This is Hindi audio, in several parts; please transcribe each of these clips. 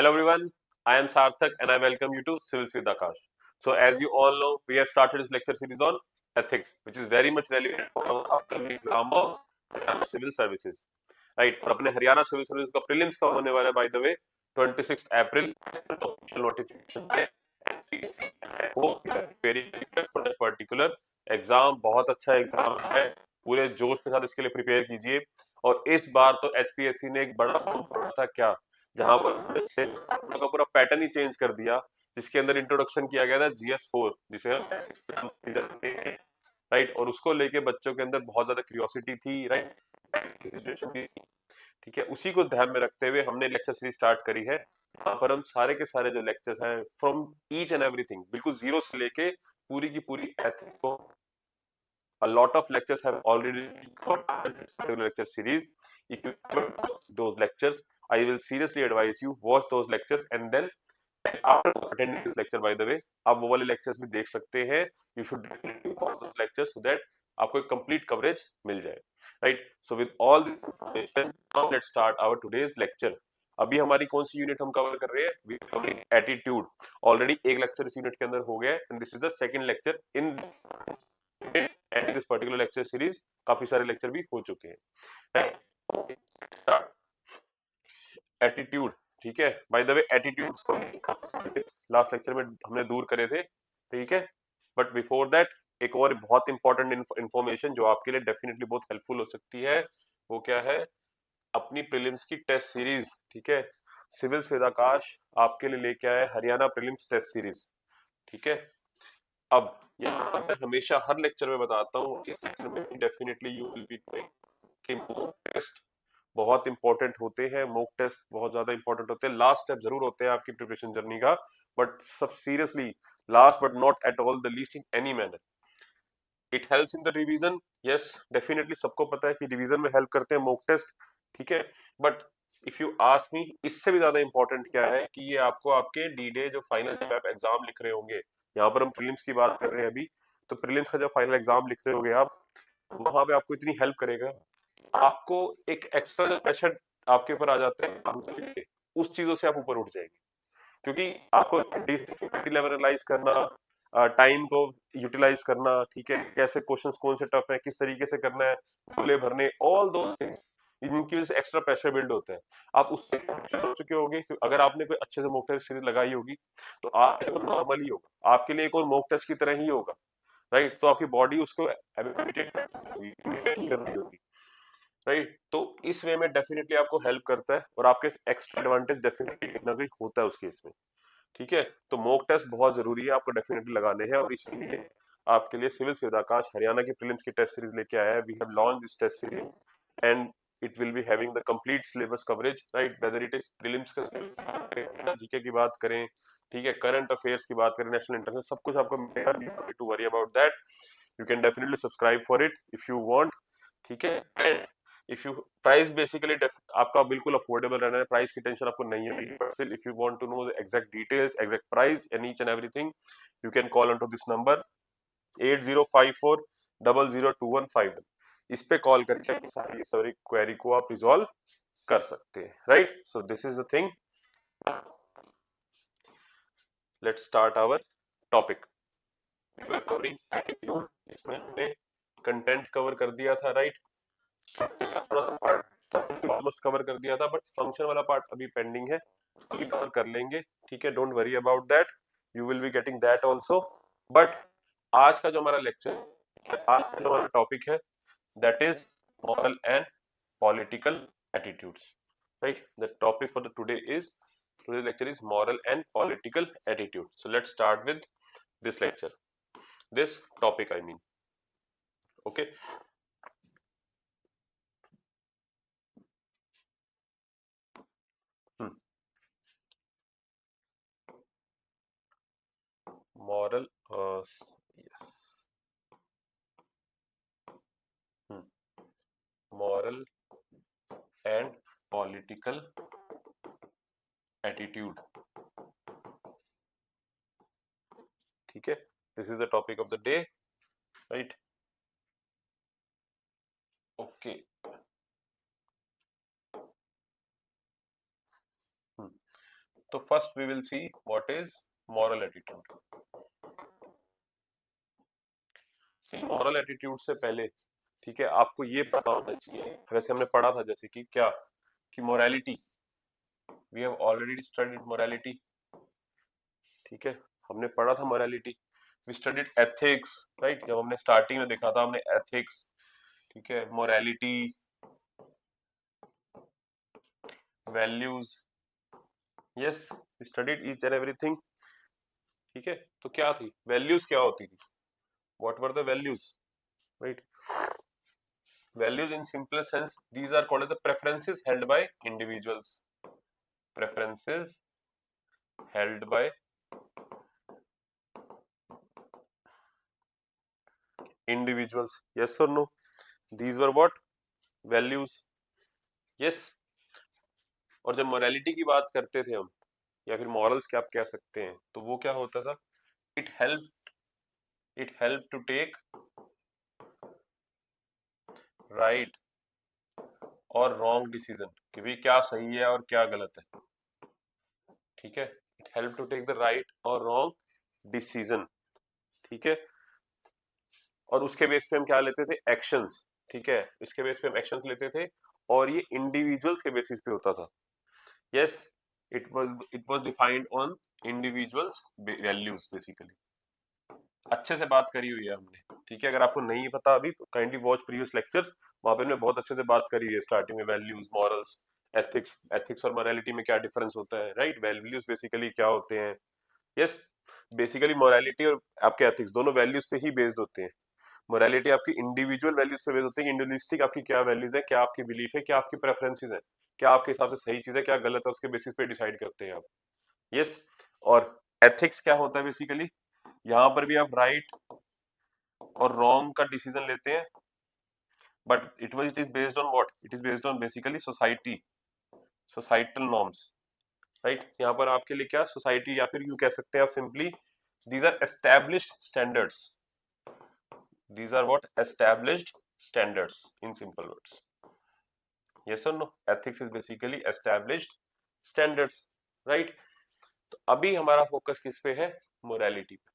Hello everyone, I am Sarthak and I welcome you to Civils with Akash. So as you all know, we have started this lecture series on ethics, which is very much relevant for our upcoming exam of Haryana Civil Services. Right? और अपने हरियाणा सिविल सर्विस का प्रीलिम्स का होने वाला है by the way 26 April official notification है NPSC. I hope you are very for that particular exam. बहुत अच्छा एग्जाम है, पूरे जोश के साथ इसके लिए प्रिपेयर कीजिए। और इस बार तो एचपीएससी ने एक बड़ा काम छोड़ा था क्या, जहां पर का पूरा पैटर्न ही चेंज कर दिया, जिसके अंदर इंट्रोडक्शन किया गया था जीएस 4, जिसे हम ethics पे हम जानते हैं। राइट, और उसको लेके बच्चों के अंदर बहुत ज्यादा क्यूरियोसिटी थी। राइट, ठीक है, उसी को ध्यान में रखते हुए हमने लेक्चर सीरीज स्टार्ट करी है, जहाँ पर हम सारे के सारे जो लेक्चर्स हैं फ्रॉम ईच एंड एवरीथिंग, बिल्कुल जीरो से लेके पूरी की पूरी एथिक्स को। A lot of lectures have already got this particular lecture series. If you haven't watched those lectures, I will seriously advise you watch those lectures and then after attending this lecture, by the way, आप वो वाले lectures भी देख सकते हैं। You should definitely watch those lectures so that आपको एक complete coverage मिल जाए। Right? So with all this information, now let's start our today's lecture. अभी हमारी कौन सी यूनिट हम कवर कर रहे हैं? We are covering attitude. Already एक लेक्चर इस यूनिट के अंदर हो गया है and this is the second lecture in and this particular lecture series. काफी सारे लेक्चर भी हो चुके हैं। एटीट्यूड, ठीक है, by the way attitude last lecture में हमने दूर करे थे, ठीक है। बट बिफोर दैट एक और बहुत इंपॉर्टेंट इंफॉर्मेशन जो आपके लिए डेफिनेटली बहुत हेल्पफुल हो सकती है, वो क्या है? अपनी प्रीलिम्स की टेस्ट सीरीज, ठीक है। सिविल्स विद आकाश आपके लिए लेके आया है हरियाणा प्रीलिम्स टेस्ट सीरीज, ठीक है। अब यहाँ पर मैं हमेशा हर लेक्चर में बताता हूँ, इस लेक्चर में definitely you will be doing कि मॉक टेस्ट बहुत इंपॉर्टेंट होते हैं। मॉक टेस्ट बहुत ज्यादा इंपॉर्टेंट होते हैं, लास्ट स्टेप जरूर होते हैं आपकी प्रिपरेशन जर्नी का, बट सब seriously last but not at all the least in any manner. It helps in the revision, yes definitely, सबको पता है कि रिवीजन में हेल्प करते हैं मॉक टेस्ट, ठीक है। But if you ask me, इससे भी ज्यादा इंपॉर्टेंट क्या है कि ये आपको आपके डी डे जो फाइनल जब आप एग्जाम लिख रहे होंगे, यहाँ पर हम प्रीलिम्स की बात कर रहे हैं अभी, तो प्रीलिम्स का जब फाइनल एग्जाम लिख रहे होंगे आप, वहां पे आपको इतनी हेल्प करेगा। आपको एक एक्स्ट्रा प्रेशर आपके ऊपर आ जाता है काम को लेके, उस चीजों से आप ऊपर उठ जाएंगे, क्योंकि आपको डिफिकल्टी लेवल एनालाइज करना, टाइम को यूटिलाइज करना, ठीक है, कैसे क्वेश्चंस कौन से टफ है, किस तरीके से करना है, खुले भरने, ऑल दो थिंग्स, इनकी वजह से एक्स्ट्रा प्रेशर बिल्ड होता है। आप उससे हो चुके होंगे, अगर आपने कोई अच्छे से मॉक टेस्ट सीरीज लगाई होगी तो आपके लिए नॉर्मल ही होगा, आपके लिए एक और मॉक टेस्ट की तरह ही होगा। राइट, तो आपकी बॉडी उसको imitate कर रही होगी। राइट, तो इस वे में डेफिनेटली आपको हेल्प करता है और आपके एक्स्ट्रा एडवांटेज डेफिनेटली कहीं ना कहीं होता है उस केस में, ठीक है। तो मॉक टेस्ट बहुत जरूरी है, आपको डेफिनेटली लगाने हैं, और इसलिए आपके लिए सिविल्स विद आकाश हरियाणा की प्रीलिम्स की टेस्ट सीरीज लेके आया है। We have launch this test series and it will be having the complete syllabus coverage, right, whether it is prelims का जीके की बात करें, ठीक है, करंट अफेयर्स की बात करें, नेशनल इंटरनेशनल, सब कुछ आपको मिलेगा। To worry about that, you can definitely subscribe for it if you want, ठीक है। And if you price basically आपका बिल्कुल अफोर्डेबल रहना है, प्राइस की टेंशन आपको नहीं है, but still if you want to know the exact details, exact price and each and everything, you can call on to this number 8054002151। इस पे कॉल करके सारी सारी क्वेरी को आप रिजॉल्व कर सकते हैं। Right, so this is the thing, let's start our topic. इसमें हमने कंटेंट कवर कर दिया था, राइट, थोड़ा सा पार्ट ऑलमोस्ट कवर कर दिया था, बट फंक्शन वाला पार्ट अभी पेंडिंग है, उसको भी कवर कर लेंगे, ठीक है। Don't worry about that, you will be getting that also. But आज का जो हमारा लेक्चर, आज का जो हमारा टॉपिक है, that is moral and political attitudes. Right, the topic for the today is, today's lecture is moral and political attitude. So let's start with this lecture, this topic I mean, okay. Moral, yes, moral and political attitude, ठीक है, this is the topic of the day, right, okay. तो first we will see what is moral attitude. See moral attitude से पहले, ठीक है, आपको ये पता होना चाहिए, वैसे हमने पढ़ा था जैसे कि क्या, कि morality, we have already studied morality, ठीक है, हमने पढ़ा था morality. We studied ethics, right, जब हमने स्टार्टिंग में देखा था हमने एथिक्स, ठीक है, morality, values, yes, we studied each and everything, ठीक है। तो क्या थी वैल्यूज, क्या होती थी, what were the values, right. Values in simple sense, these are called as the preferences held by individuals. Preferences held by individuals. Yes or no? These were what? Values. Yes. और जब मोरालिटी की बात करते थे हम, या फिर मॉरल्स क्या आप कह सकते हैं, तो वो क्या होता था, it help to take right और रॉन्ग डिसीजन, कि भाई क्या सही है और क्या गलत है, ठीक है। It help to take the right और रॉन्ग डिसीजन, ठीक है। और उसके बेस पे हम क्या लेते थे, एक्शंस, ठीक है, इसके बेस पे हम एक्शंस लेते थे, और ये इंडिविजुअल्स के बेसिस पे होता था। Yes, it was defined on individuals values basically. अच्छे से बात करी हुई है हमने, ठीक है, अगर आपको नहीं पता अभी तो काइंडली वॉच प्रीवियस लेक्चर्स, वहां पे हमने बहुत अच्छे से बात करी है, स्टार्टिंग में वैल्यूज, मॉरल्स, एथिक्स और मोरालिटी में क्या डिफरेंस होता है, राइट। वैल्यूज बेसिकली क्या होते हैं, यस, बेसिकली मोरालिटी और आपके एथिक्स दोनों वैल्यूज पे ही बेस्ड होते हैं। मोरालिटी आपकी इंडिविजुअल वैल्यूज पे बेस्ड होती है, इंडिविजुअलिस्टिक आपकी क्या वैल्यूज है, क्या आपकी बिलीफ है, क्या आपकी प्रेफरेंसेस है, क्या आपके हिसाब से सही चीज है, क्या गलत है, उसके बेसिस पे डिसाइड करते हैं आप। यस। और एथिक्स क्या होता है बेसिकली, यहाँ पर भी आप राइट और रॉन्ग का डिसीजन लेते हैं, but it is based on what, it is based on basically societal norms, right. यहाँ पर आपके लिए क्या सोसाइटी, या फिर यूं कह सकते हैं आप simply, these are established standards, these are what established standards in simple words. Yes or no? Ethics is basically established standards, right? तो अभी हमारा फोकस किस पे है, मोरालिटी पे।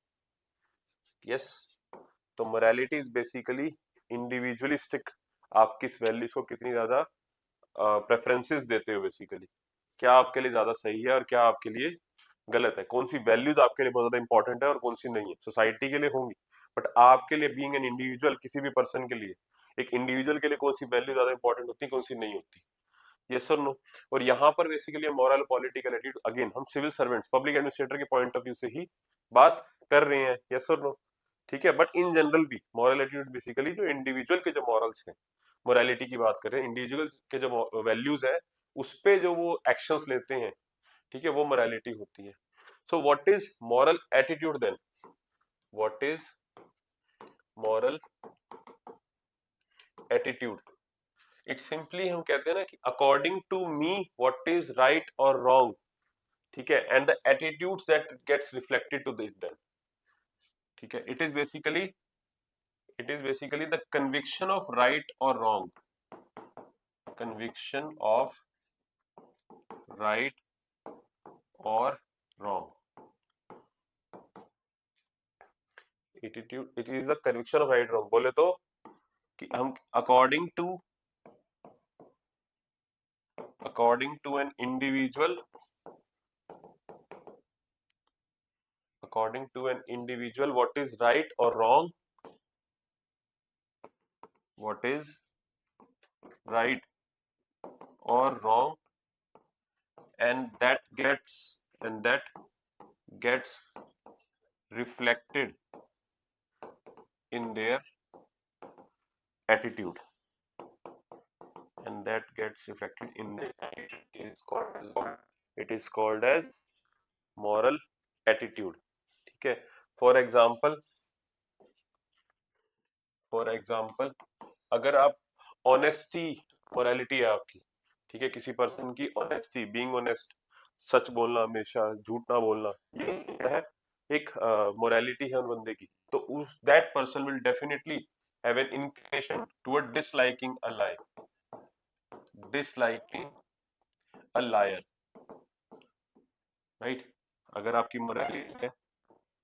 यस, तो मोरालिटी इज बेसिकली इंडिविजुअलिस्टिक, आप किस वैल्यूज को कितनी ज्यादा प्रेफरेंसेस देते हो बेसिकली, क्या आपके लिए ज्यादा सही है और क्या आपके लिए गलत है, कौन सी वैल्यूज आपके लिए बहुत ज्यादा इंपॉर्टेंट है और कौन सी नहीं है, सोसाइटी के लिए होंगी, बट आपके लिए बीइंग एन इंडिविजुअल, किसी भी पर्सन के लिए, एक इंडिविजुअल के लिए कौन सी वैल्यू ज्यादा इंपॉर्टेंट होती है, कौन सी नहीं होती। यस और नो। और यहाँ पर basically moral political attitude, again हम सिविल सर्वेंट्स, पब्लिक एडमिनिस्ट्रेटर के पॉइंट ऑफ व्यू से ही बात कर रहे हैं। यस और नो, ठीक है। बट इन जनरल भी मॉरल एटीट्यूड बेसिकली जो इंडिविजुअल के जो मॉरल्स हैं, मोरालिटी की बात करें, इंडिविजुअल के जो वैल्यूज है उस पे जो वो एक्शंस लेते हैं, ठीक है, वो मोरालिटी होती है। So what is moral attitude then, what is moral attitude, it simply हम कहते हैं ना कि according to me what is right और रॉन्ग, ठीक है, and the attitudes that gets reflected to this then, ठीक है। It is basically the conviction of right और wrong, conviction of right or wrong, it is the conviction of right or wrong, बोले तो कि हम according to an individual, what is right or wrong, what is right or wrong, and that gets reflected in their attitude, and that gets reflected in the attitude is called as what, it is called as moral attitude, ठीक है। फॉर एग्जाम्पल अगर आप ऑनेस्टी, मोरालिटी है आपकी, ठीक है, किसी पर्सन की ऑनेस्टी, बीइंग ऑनेस्ट, सच बोलना, हमेशा झूठ ना बोलना, ये क्या है, एक मोरालिटी है उन बंदे की, तो उस that person will definitely have an inclination toward disliking a liar, right. अगर आपकी मोरालिटी है,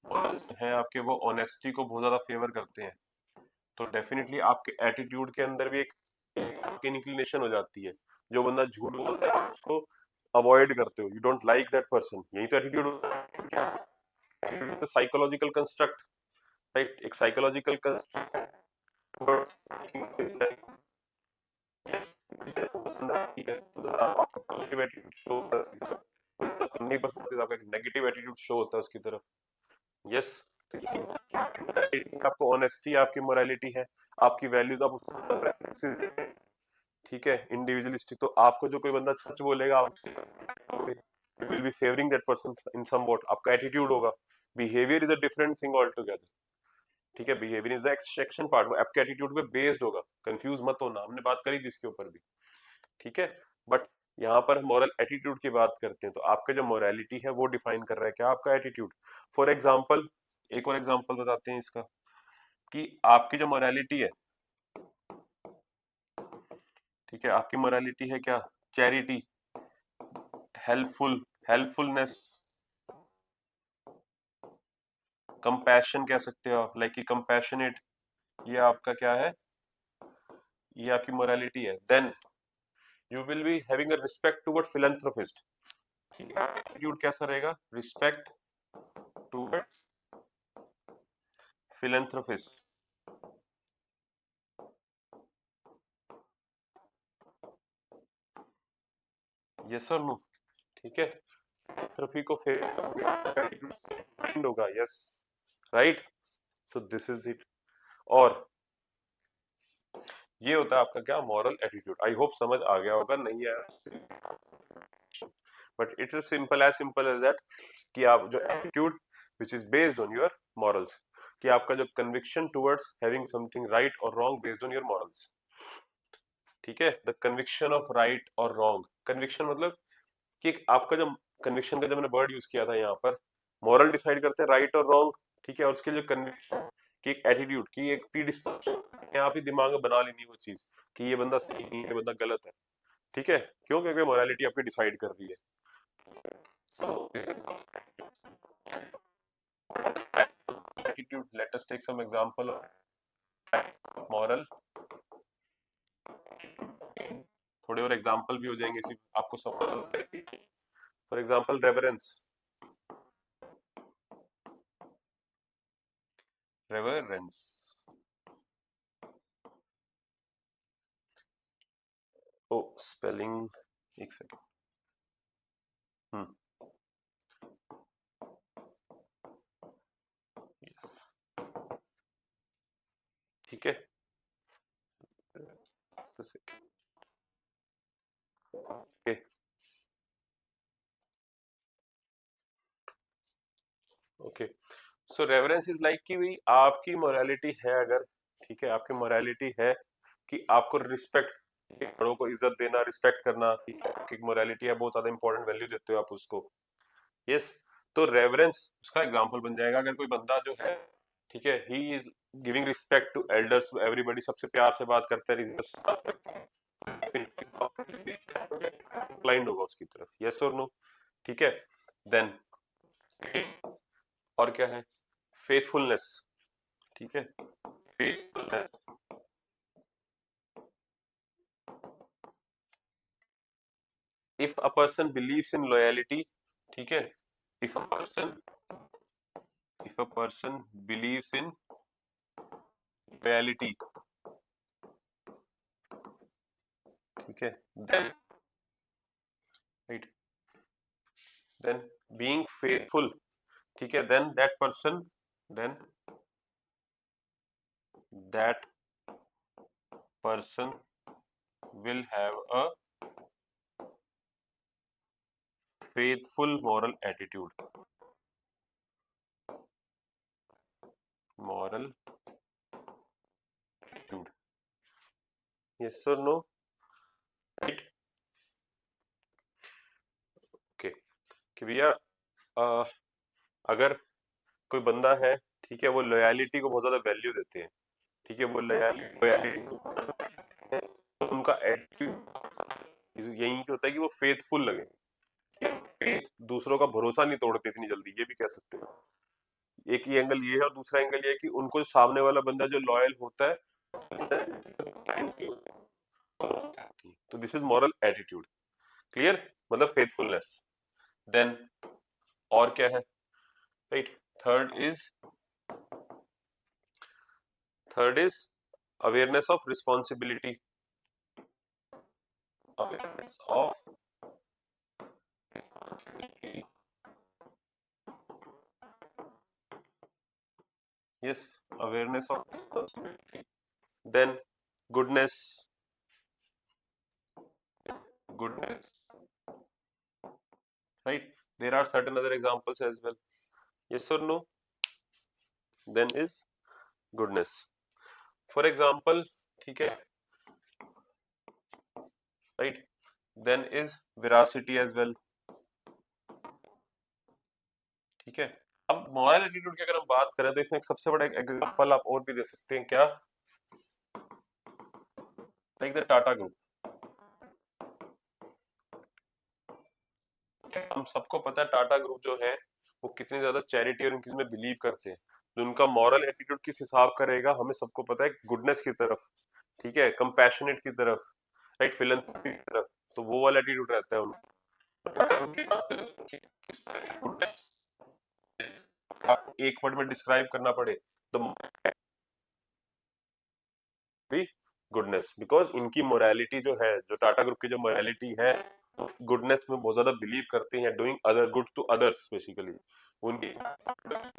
morals हैं आपके, वो ऑनेस्टी को बहुत ज्यादा फेवर करते हैं, तो डेफिनेटली आपके एटीट्यूड के अंदर भी एक आपकी इंक्लिनेशन हो जाती है। जो बंदा झूठ बोलता है आप उसको अवॉइड करते हो, you don't like that person. यही तो एटीट्यूड होता है। क्या साइकोलॉजिकल कंस्ट्रक्ट, राइट, एक साइकोलॉजिकल कंस्ट्रक्ट नहीं पसंद है, आपका नेगेटिव एटीट्यूड शो होता है उसकी तरफ। यस, आपको ऑनेस्टी, आपकी मोरालिटी है, आपकी वैल्यूज, आप उसको preferences देते हैं, ठीक है, इंडिविजुअलिस्टिक। तो आपको जो कोई बंदा सच बोलेगा, आप will be favouring that person in somewhat, आपका एटीट्यूड होगा। Behaviour is a different thing altogether, ठीक है, behaviour is the extraction part, वो आपके एटीट्यूड पे बेस्ड होगा, कंफ्यूज मत होना, हमने बात करी थी इसके ऊपर भी, ठीक है। बट यहाँ पर हम मॉरल एटीट्यूड की बात करते हैं, तो आपका जो मोरालिटी है वो डिफाइन कर रहा है क्या आपका एटीट्यूड। फॉर एग्जाम्पल, एक और एग्जाम्पल बताते हैं इसका, कि आपकी जो मोरालिटी है, ठीक है, आपकी मोरालिटी है क्या, चैरिटी, हेल्पफुलनेस, कंपैशन कह सकते हो आप, लाइक कंपैशनेट, ये आपका क्या है, ये आपकी मोरालिटी है। Then you will be having a respect toward philanthropist, attitude कैसा रहेगा, रिस्पेक्ट टुवर्ड फिलैंथ्रोपिस्ट, यस और नो, ठीक है, फिलैंथ्रोपी को फेवर होगा, yes, right. So this is it. और ये होता है आपका क्या, मॉरल एटीट्यूड। आई होप समझ आ गया होगा, नहीं आया but it's simple as that, कि आप जो attitude which is based on your morals, कि आपका जो conviction towards having something right और wrong based on your morals, ठीक है, द कन्विक्शन ऑफ राइट और रॉन्ग। कन्विक्शन मतलब कि आपका जो कन्विक्शन का, जब मैंने वर्ड यूज किया था यहाँ पर, मॉरल डिसाइड करते हैं राइट और रॉन्ग, ठीक है, और उसके जो कन्विक्शन की एक एटीट्यूड की एक प्रीडिस्पोजिशन, आप ही दिमाग में बना लेनी वो चीज, कि ये बंदा सही नहीं है, ये बंदा गलत है, ठीक है, क्यों, क्योंकि मोरालिटी आपकी डिसाइड कर रही है। Attitude, let us take some example of moral, थोड़े और एग्जांपल भी हो जाएंगे इसी, आपको समझ। For example reverence, reverence, oh spelling, एक सेकंड, हम्म, यस, ठीक है, okay, okay. So reverence is like कि भाई आपकी मोरालिटी है अगर, ठीक है, आपकी मोरालिटी है कि आपको रिस्पेक्ट, बड़ों को इज्जत देना, रिस्पेक्ट करना, आपकी मोरालिटी है, बहुत ज्यादा इंपॉर्टेंट वैल्यू देते हो आप उसको, यस। तो रेवरेंस उसका एग्जांपल बन जाएगा, अगर कोई बंदा जो है, ठीक है, he is giving respect to elders, everybody, सबसे प्यार से बात करते हैं, इंक्लाइंड होगा उसकी तरफ, यस और नो, ठीक है। देन और क्या है, फेथफुलनेस, ठीक है, faithfulness, if a person believes in loyalty, ठीक है, if a person, if a person believes in loyalty, ठीक है, then, right, then being faithful, ठीक है, then that person, then that person will have a faithful moral attitude, moral attitude, yes or no, right, okay, कि भैया अगर कोई बंदा है, ठीक है, वो लॉयलिटी को बहुत ज्यादा वैल्यू देते हैं, ठीक है, वो लॉयलिटी तो उनका एटीट्यूड यही होता है कि वो फेथफुल लगे, faith, दूसरों का भरोसा नहीं तोड़ते इतनी जल्दी, ये भी कह सकते हो। एक ही एंगल ये है और दूसरा एंगल ये है कि उनको सामने वाला बंदा जो लॉयल होता है, तो this is moral attitude. Clear, मतलब फेथफुलनेस। देन और क्या है, right. Third is third is awareness of responsibility, awareness of responsibility. Yes, awareness of responsibility. Then goodness, goodness, right? There are certain other examples as well. Yes or no? Then is goodness. For example, ठीक है, right? Then is veracity as well. ठीक है। अब मॉरल एटीट्यूड की अगर हम बात करें तो इसमें एक सबसे बड़ा एग्जांपल आप और भी दे सकते हैं, क्या? Like the Tata group. हम सबको पता है टाटा ग्रुप जो है वो कितनी ज्यादा चैरिटी और इनकी में बिलीव करते हैं। तो उनका मॉरल एटीट्यूड किस हिसाब का रहेगा हमें सबको पता है, गुडनेस की तरफ, ठीक है, कंपैशनेट की तरफ, राइट, फिलैंथ्रोपी की तरफ। तो वो वाला एटीट्यूड रहता है उनका। आप एक वर्ड में डिस्क्राइब करना पड़े तो भी गुडनेस, बिकॉज इनकी मोरालिटी जो है, जो टाटा ग्रुप की जो मोरालिटी है, गुडनेस में बहुत ज्यादा बिलीव करते हैं, doing other good to others. Basically उनकी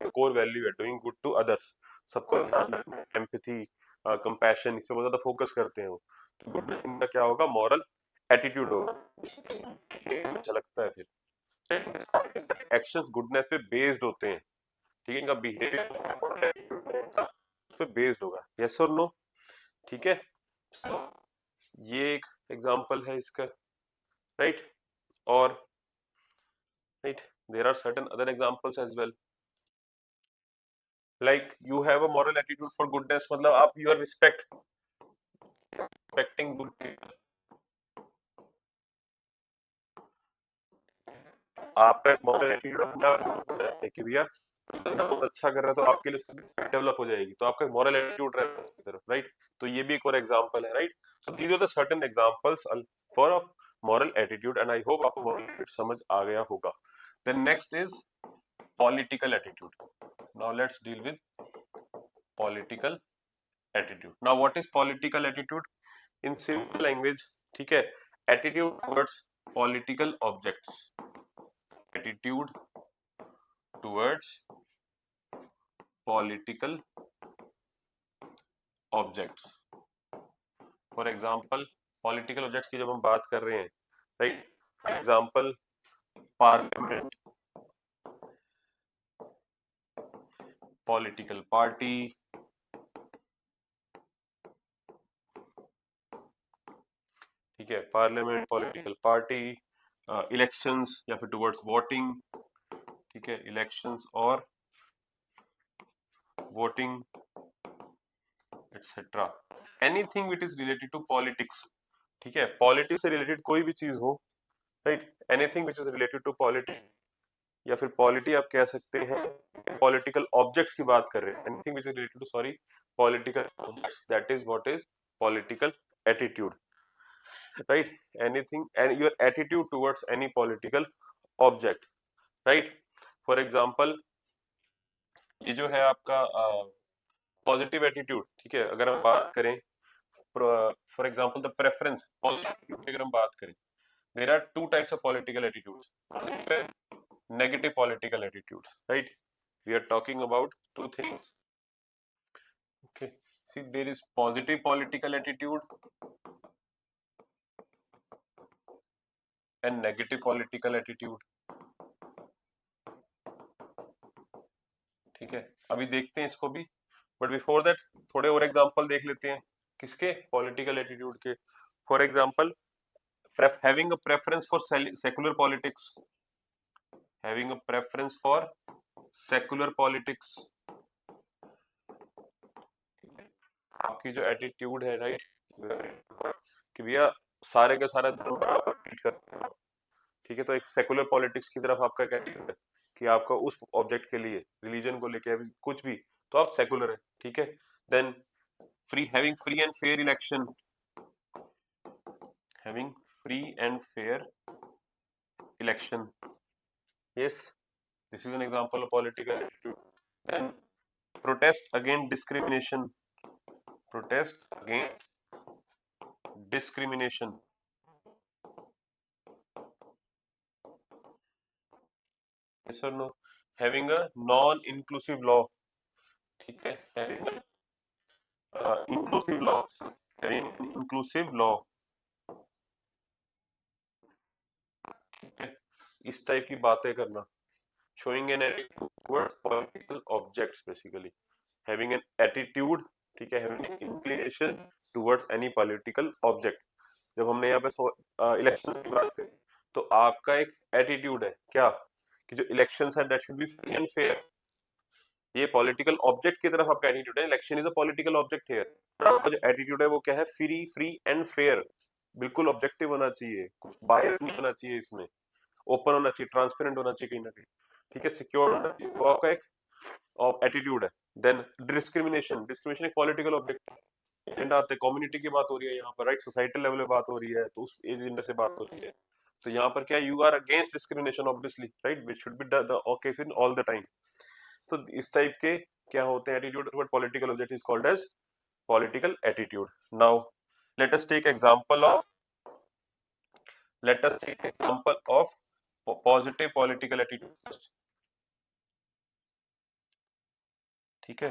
कोर वैल्यू है डूइंग गुड टू अदर्स, सबको एम्पैथी, कंपैशन, इस पे बहुत ज्यादा फोकस करते हैं वो। तो गुडनेस इनका क्या होगा, मॉरल एटीट्यूड होगा, झलकता है फिर। एक्शंस गुडनेस पे बेस्ड होते हैं, ठीक है, इनका बिहेवियर पे बेस्ड होगा। यस और नो? ठीक है, ये एक एग्जांपल है इसका, राइट। और right, there are certain other examples as well, like you have a moral attitude for goodness, मतलब आप you are respecting good people, आपका एक मॉरल एटीट्यूड अपना है कि भैया बहुत अच्छा कर रहा है तो आपके लिए डेवलप हो जाएगी, तो आपका मॉरल एटीट्यूड रहता है उसकी तरफ, राइट। तो ये भी एक और एग्जांपल है, right. So these are the certain examples for of moral attitude, and I hope आपको मॉरल एटीट्यूड समझ आ गया होगा। Then next is political attitude. Now let's deal with political attitude. Now what is political attitude in simple language? ठीक है, attitude towards political objects, attitude towards political objects. For example, political objects की जब हम बात कर रहे हैं, right, for example parliament, political party, ठीक है, पार्लियामेंट, पॉलिटिकल पार्टी, इलेक्शंस या फिर टुवर्ड्स वोटिंग, ठीक है, इलेक्शंस और voting etcetera, anything which is related to politics. ठीक है, पॉलिटिक्स से रिलेटेड कोई भी चीज हो, right, anything which is related to politics, या फिर पॉलिटी आप कह सकते हैं, पॉलिटिकल ऑब्जेक्ट्स की बात कर रहे हैं, anything which is related to, sorry, political objects, that is what is political attitude, right. Anything and your attitude towards any political object, right. For example, ये जो है आपका पॉजिटिव एटीट्यूड, ठीक है, अगर हम बात करें, for example the preference politics की अगर हम बात करें, there are two types of political attitudes, negative political attitudes, right. We are talking about two things, okay. See, there is positive political attitude and negative political attitude, ठीक है। अभी देखते हैं इसको भी, बट बिफोर दैट थोड़े और एग्जांपल देख लेते हैं, किसके, पॉलिटिकल एटीट्यूड के। For example, having a preference for secular politics, having a preference for secular politics, आपकी जो एटीट्यूड है, राइट, कि भैया सारे के सारे धर्म बराबर ट्रीट करते हैं, ठीक है, तो एक सेकुलर पॉलिटिक्स की तरफ आपका क्या है कि आपका उस ऑब्जेक्ट के लिए रिलीजन को लेके कुछ भी, तो आप सेकुलर है। ठीक है, then free, having free and fair election, having free and fair election, yes, this is an example of political attitude. Then protest against discrimination, protest against discrimination, yes or no, having a non inclusive law, ठीक है, having a inclusive law, having an inclusive law, ठीक है, इस टाइप की बातें करना, showing an attitude towards political objects basically, having an attitude, ठीक है, having an inclination towards any political object। जब हमने यहाँ पे इलेक्शंस की बात करी तो आपका एक एटीट्यूड है क्या कि जो इलेक्शंस है that should be free and fair, ये पॉलिटिकल ऑब्जेक्ट की तरफ आपका एटीट्यूड है, election is a political object here. आपका जो एटीट्यूड है वो क्या है, फ्री एंड फेयर, बिल्कुल ऑब्जेक्टिव होना चाहिए, कुछ बायस नहीं होना चाहिए इसमें, ओपन होना चाहिए, ट्रांसपेरेंट होना चाहिए कहीं ना कहीं, ठीक है, सिक्योर होना चाहिए, वो आपका एक एटीट्यूड है। देन डिस्क्रिमिनेशन, डिस्क्रिमिनेशन एक पॉलिटिकल ऑब्जेक्ट है, एजेंडा आते कम्युनिटी की बात हो रही है यहाँ पर, राइट, सोसाइटल लेवल पे बात हो रही है, तो उस एजेंडा से बात हो रही है, तो यहाँ पर क्या, you are against discrimination obviously, right, which should be the case in all the time. तो इस टाइप के क्या होते हैं attitude toward political object is called as political attitude. Now let us take example of, let us take example of positive political attitude, ठीक है,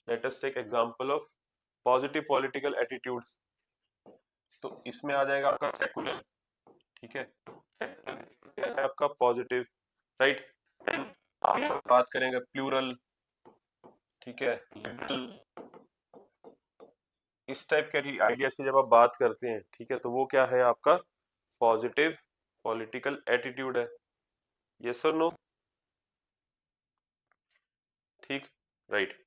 let us take example of positive political attitude. तो इसमें आ जाएगा आपका सेकुलर, ठीक है, सेकुलर है आपका पॉजिटिव, राइट, आप बात करेंगे प्लूरल, ठीक है, लिबरल, इस टाइप के आइडियाज की जब आप बात करते हैं, ठीक है, तो वो क्या है आपका पॉजिटिव पॉलिटिकल एटीट्यूड है, यस और नो, ठीक, right,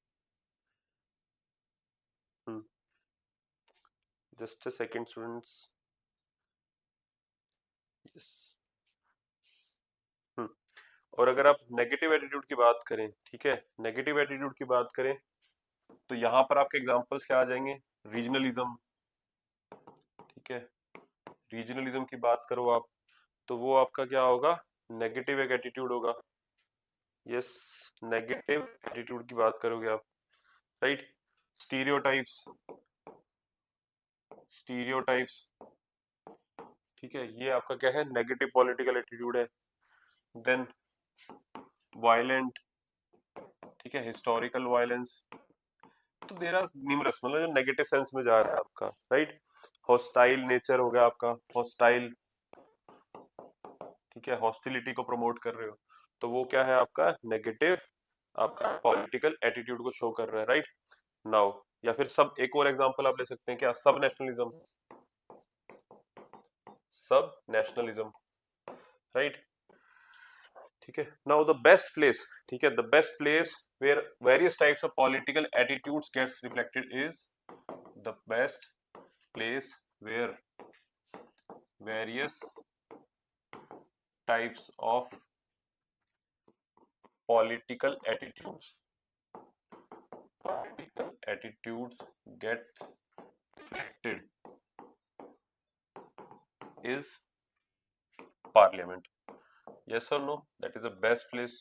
just a second students, yes, और अगर आप नेगेटिव एटीट्यूड की बात करें, ठीक है, नेगेटिव एटीट्यूड की बात करें तो यहाँ पर आपके एग्जांपल्स क्या आ जाएंगे, रीजनलिज्म, ठीक है, रीजनलिज्म की बात करो आप तो वो आपका क्या होगा, नेगेटिव एक एटीट्यूड होगा, यस, नेगेटिव एटीट्यूड की बात करोगे आप, राइट, स्टीरियोटाइप्स, स्टीरियोटाइप्स, ठीक है, ये आपका क्या है, नेगेटिव पॉलिटिकल एटीट्यूड है। देन वायलेंट, ठीक है, हिस्टोरिकल वायलेंस, तो देर आर न्यूमरस, मतलब जो नेगेटिव सेंस में जा रहा है आपका, राइट, हॉस्टाइल नेचर हो गया आपका, हॉस्टाइल, ठीक है, हॉस्टिलिटी को प्रमोट कर रहे हो, तो वो क्या है आपका नेगेटिव, आपका पॉलिटिकल एटीट्यूड को शो कर रहा है, राइट। नाउ या फिर सब, एक और एग्जांपल आप ले सकते हैं क्या, सब नेशनलिज्म, सब नेशनलिज्म, राइट, ठीक है। नाउ द बेस्ट प्लेस, ठीक है, the best place where various types of political attitudes gets reflected is the best place where various types of political attitudes, political attitudes get reflected is parliament, yes or no, that is the best place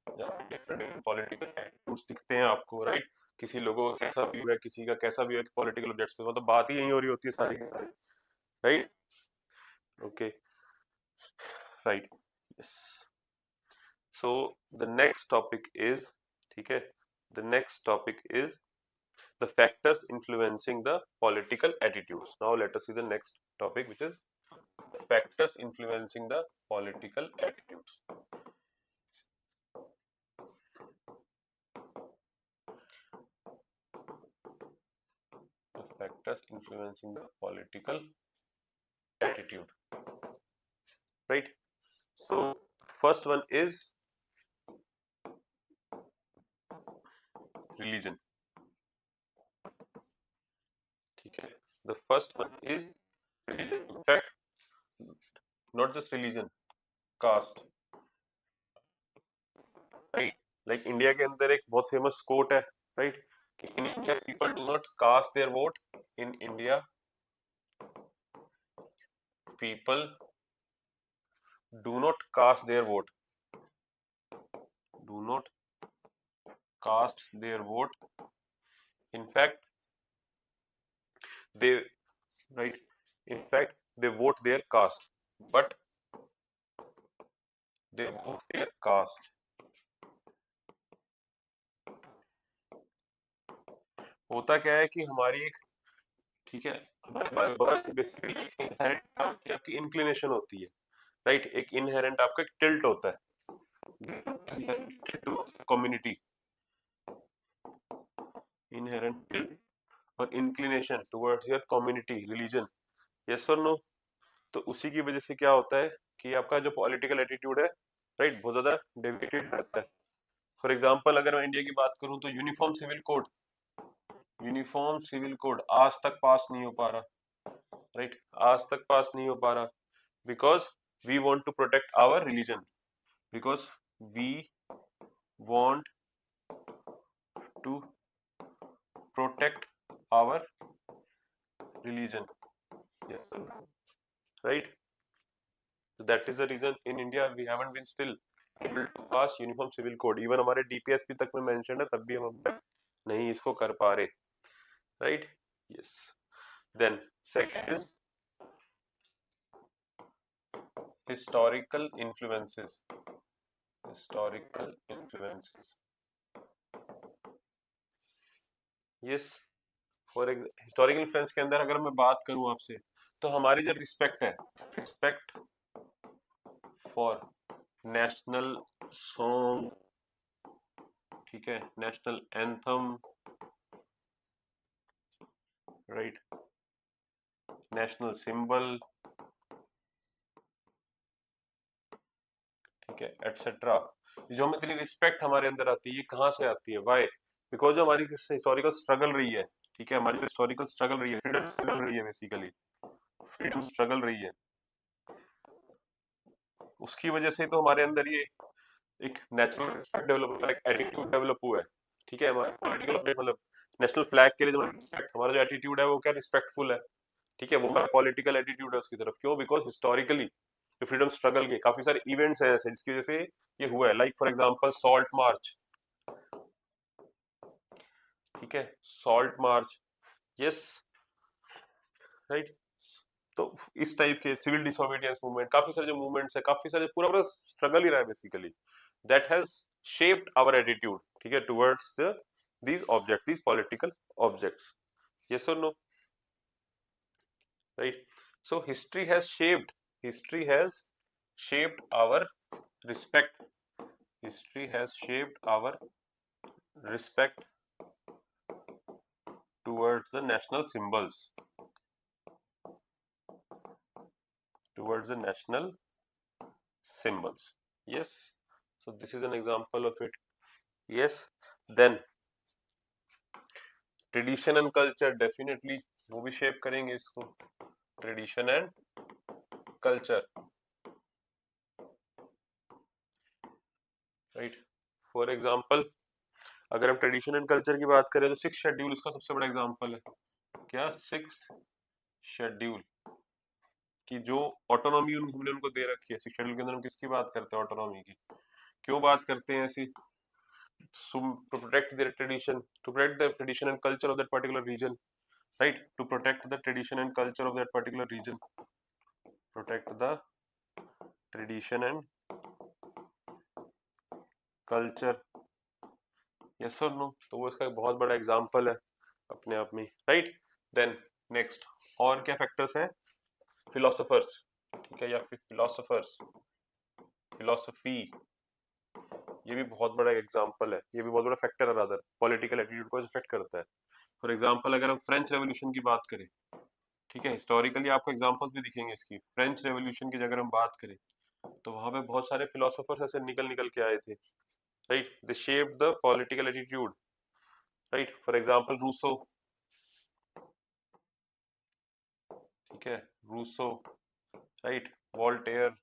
जहाँ डिफरेंट पॉलिटिकल एटीट्यूड्स दिखते हैं आपको, राइट, किसी लोगों का कैसा व्यू है, किसी का कैसा व्यू है पॉलिटिकल ऑब्जेक्ट्स पे, मतलब बात ही यही हो रही होती है सारी की सारी, right, okay, right, yes, so the next topic is, ठीक है, the next topic is the factors influencing the political attitudes. Now let us see the next topic, which is factors influencing the political attitudes. The factors influencing the political attitude, right? So first one is religion, ठीक है, the first one is religion. In fact, not just religion, caste, right. Like India के अंदर एक बहुत फेमस कोट है, right, in India people do not cast their vote, in India people do not cast their vote, do not cast their vote, in fact they, right, in fact they vote their caste, but they vote their caste। होता क्या है कि हमारी एक, ठीक है, हमारे बर्थ बेसिकली इनहेरेंट आपकी इंक्लिनेशन होती है, राइट, एक इनहेरेंट आपका टिल्ट होता है कम्युनिटी, इनहेरेंट टिल्ट और inclination towards your community religion, yes और नो। तो उसी की वजह से क्या होता है कि आपका जो पॉलिटिकल एटीट्यूड है, राइट, बहुत ज्यादा डेविएटेड रहता है। फॉर एग्जाम्पल अगर मैं इंडिया की बात करूं तो uniform civil code, uniform civil code आज तक पास नहीं हो पा रहा, राइट, आज तक पास नहीं हो पा रहा, because we want to protect our religion, because we want to protect our religion, yes right, so that is the reason in India we haven't been still able to pass uniform civil code, even हमारे DPSP तक में मेंशन है तब भी हम नहीं इसको कर पा रहे, right, yes। then second is historical influences, historical influences, yes। For historical influence के अंदर अगर मैं बात करूं आपसे तो हमारी जो रिस्पेक्ट है, रिस्पेक्ट फॉर नेशनल सॉन्ग, ठीक है, national anthem, right, national symbol, ठीक है, एटसेट्रा, जो हमें इतनी रिस्पेक्ट हमारे अंदर आती है, ये कहाँ से आती है, वाई, बिकॉज जो हमारी हिस्टोरिकल स्ट्रगल रही है, ठीक है, हमारी हिस्टोरिकल स्ट्रगल रही है, फ्रीडम स्ट्रगल रही है, बेसिकली फ्रीडम स्ट्रगल रही है, उसकी वजह से तो हमारे अंदर ये एक नेचुरल रिस्पेक्ट डेवलप, एक एटीट्यूड डेवलप हुआ है, ठीक है, हमारा पॉलिटिकल मतलब नेशनल फ्लैग के लिए जो हमारा जो एटीट्यूड है वो क्या रिस्पेक्टफुल है, ठीक है, वो हमारा पॉलिटिकल एटीट्यूड है उसकी तरफ, क्यों, बिकॉज हिस्टोरिकली फ्रीडम स्ट्रगल के काफी सारे इवेंट्स हैं ऐसे जिसकी वजह से ये हुआ है, like for example salt march, ठीक है, सॉल्ट मार्च, यस, राइट। तो इस टाइप के सिविल डिसोबीडियंस मूवमेंट, काफी सारे जो मूवमेंट्स है, काफी सारे पूरा पूरा स्ट्रगल ही रहा है basically, that has shaped our attitude, ठीक है, towards the these objects, these political objects, yes or no, right। So history has shaped our respect, history has shaped our respect towards the national symbols, towards the national symbols, yes। So this is an example of it, yes। then tradition and culture, definitely वो भी शेप करेंगे इसको, tradition and culture, right. For example अगर हम ट्रेडिशन एंड कल्चर की बात करें तो सिक्स शेड्यूल इसका सबसे बड़ा एग्जांपल है, क्या, सिक्स शेड्यूल की जो ऑटोनॉमी हमने उनको दे रखी है, सिक्स शेड्यूल के अंदर हम किसकी बात करते हैं, ऑटोनॉमी की, क्यों बात करते हैं ऐसी, to protect their tradition, to protect the tradition and culture of that particular region, right, to protect the tradition and culture of that particular region, protect the tradition and culture, yes or no। तो वो इसका एक बहुत बड़ा एग्जांपल है अपने आप में, राइट। देन नेक्स्ट और क्या फैक्टर्स हैं, फिलोसोफर्स, ठीक है, या फिर फिलोसोफर्स, फिलोसफी, ये भी बहुत बड़ा एग्जांपल है, ये भी बहुत बड़ा फैक्टर है, रादर पॉलिटिकल एटीट्यूड को इफेक्ट करता है। फॉर एग्जांपल अगर हम फ्रेंच रेवोल्यूशन की बात करें, ठीक है, हिस्टोरिकली आपको एग्जांपल्स भी दिखेंगे इसकी, फ्रेंच रेवोल्यूशन की अगर हम बात करें तो वहां पे बहुत सारे फिलोसोफर्स ऐसे निकल निकल के आए थे, right, they shaped the political attitude, right. For example Rousseau, ठीक है, रूसो, राइट, वॉल्टेयर,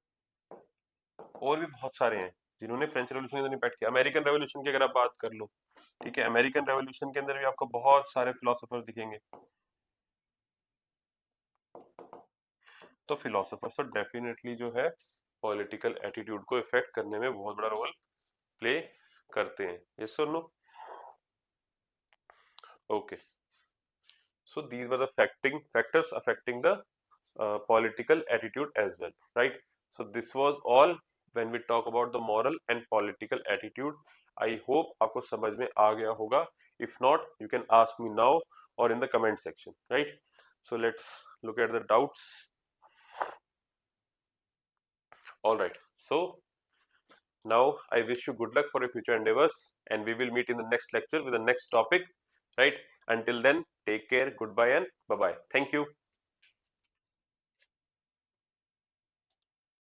और भी बहुत सारे हैं जिन्होंने फ्रेंच रेवोल्यूशन के अंदर इम्पैक्ट किया। अमेरिकन रेवोल्यूशन की अगर आप बात कर लो, ठीक है, अमेरिकन रेवोल्यूशन के अंदर भी आपको बहुत सारे फिलोसोफर दिखेंगे। तो फिलोसोफर्स तो डेफिनेटली जो है पॉलिटिकल एटीट्यूड को इफेक्ट करने में बहुत बड़ा रोल प्ले करते हैं। यस और no? Okay, so these were the factors affecting the political attitude as well, right? So this was all when we talk about the moral and political attitude. I hope आपको समझ में आ गया होगा. If not, you can ask me now or in the comment section, right? So let's look at the doubts. All right, so now I wish you good luck for your future endeavors, and we will meet in the next lecture with the next topic, right? Until then, take care, goodbye, and bye bye. Thank you.